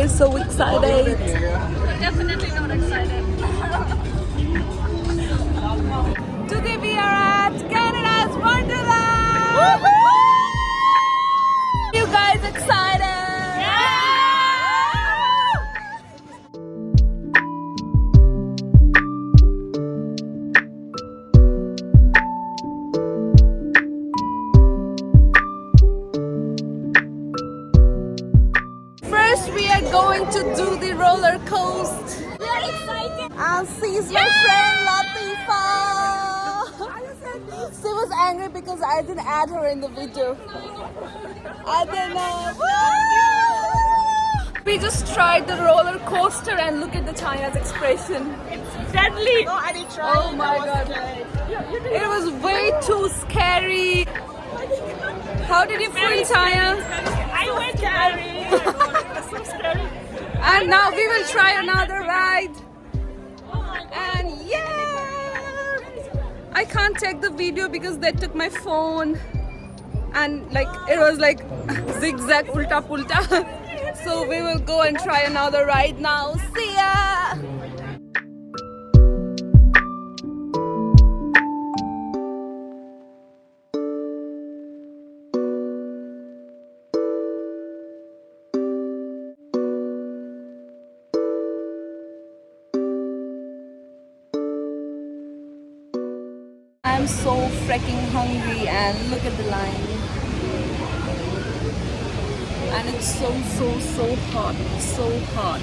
We're so excited. Definitely not excited. Today we are at Canada's Wonderland! You guys excited? First we are going to do the roller coaster. We are excited. And she's my friend Latifa. She was angry because I didn't add her in the video. I didn't know. We just tried the roller coaster and look at the Chaya's expression. It's deadly. No, I didn't try. Oh my god. It was way too scary. How did you feel, Chaya? I went scary. Oh my god, it was so scary. And now we will try another ride. Oh my god. And yeah! I can't take the video because they took my phone. And like it was like zigzag ulta pulta. So we will go and try another ride now. See ya! I'm so freaking hungry and look at the line. And it's so hot, so hot.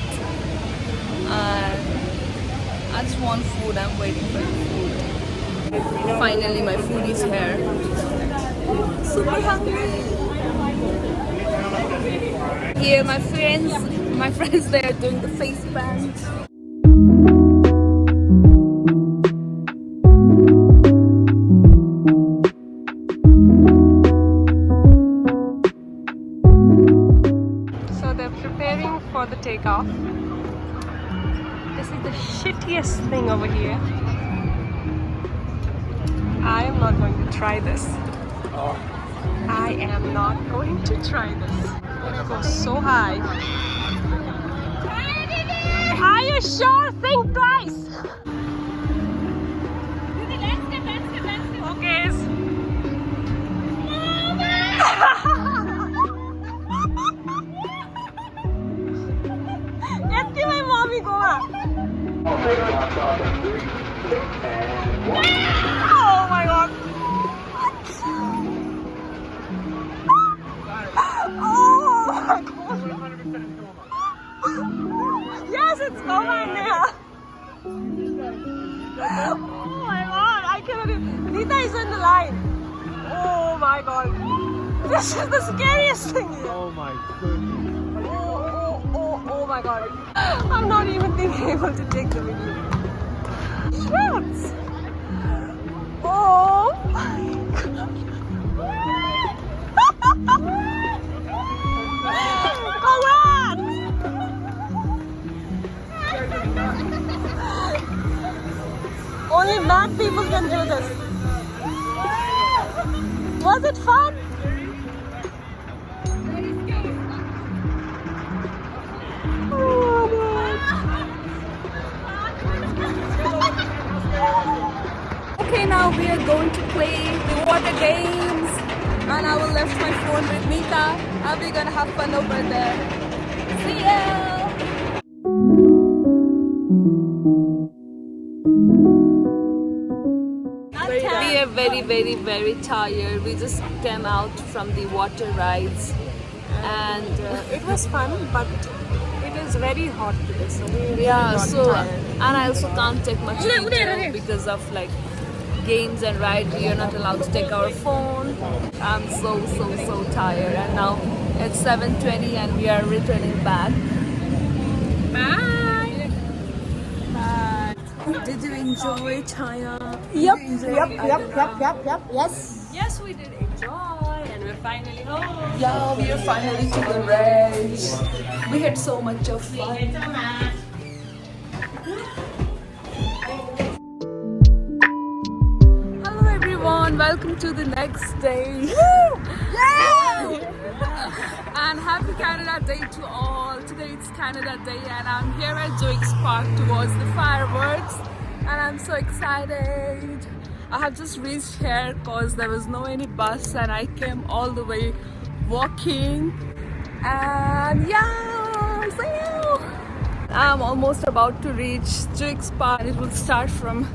I just want food, I'm waiting for the food. Finally my food is here. Super hungry. Here my friends they are doing the face band. Preparing for the takeoff. This is the shittiest thing over here. I am not going to try this. I am not going to try this. It goes so high. Are you sure? Think twice. Okay. My mommy go up. Oh my god. Oh my god. Yes, it's coma in there. Oh my god. I cannot even. Nita is on the line. Oh my god. This is the scariest thing here. Oh my goodness. Oh my god. I'm not even being able to take the video. Shots! Oh my god. Congrats! Only mad people can do this. Was it fun? Okay, now we are going to play the water games. And I will left my phone with Nita. And we're gonna have fun over there. See ya! We are very tired. We just came out from the water rides. And It was fun, but it is very hot today, so we yeah, got so tired. and I also can't take much video because of like games and rides. We are not allowed to take our phone. I'm so tired, and now it's 7:20 and we are returning back. Bye. Bye. Did you enjoy China? Yep. Yes. Yes, we did enjoy, and we're finally home. Yeah, we are finally to the ranch. We had so much of fun. Hello everyone, welcome to the next day. Yeah. And happy Canada Day to all. Today it's Canada Day and I'm here at Zwicks Park to watch the fireworks and I'm so excited. I have just reached here because there was no any bus and I came all the way walking. And yeah, see you. I'm almost about to reach Zwicks Park. It will start from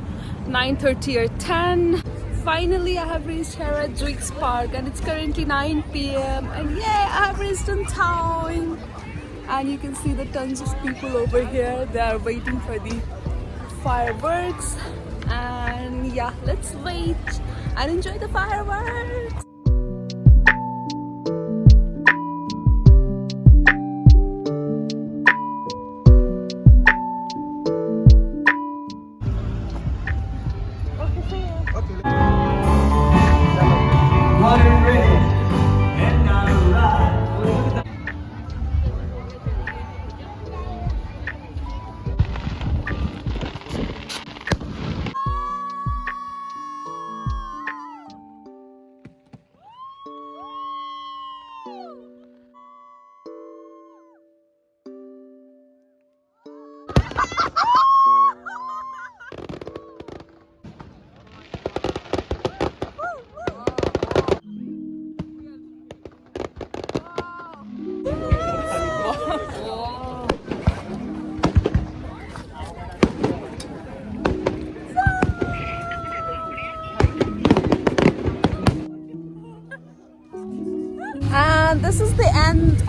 9:30 or 10. Finally, I have reached here at Zwicks Park and it's currently 9 p.m. and yeah, I have reached in town. And you can see the tons of people over here. They are waiting for the fireworks. And yeah, let's wait and enjoy the fireworks. And this is the end.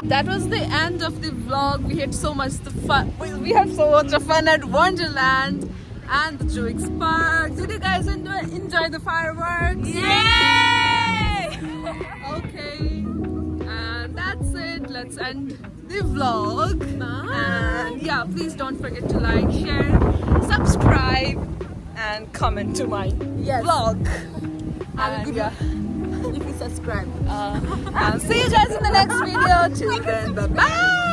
That was the end of the vlog. We had so much fun. We had so much of fun at Wonderland and the Zwicks Park. Did you guys enjoy the fireworks? Yay! Okay. And that's it. Let's end the vlog. And yeah, please don't forget to like, share, subscribe, and comment to my vlog. And yeah. If you subscribe. I'll see you guys in the next video. Till then, bye bye.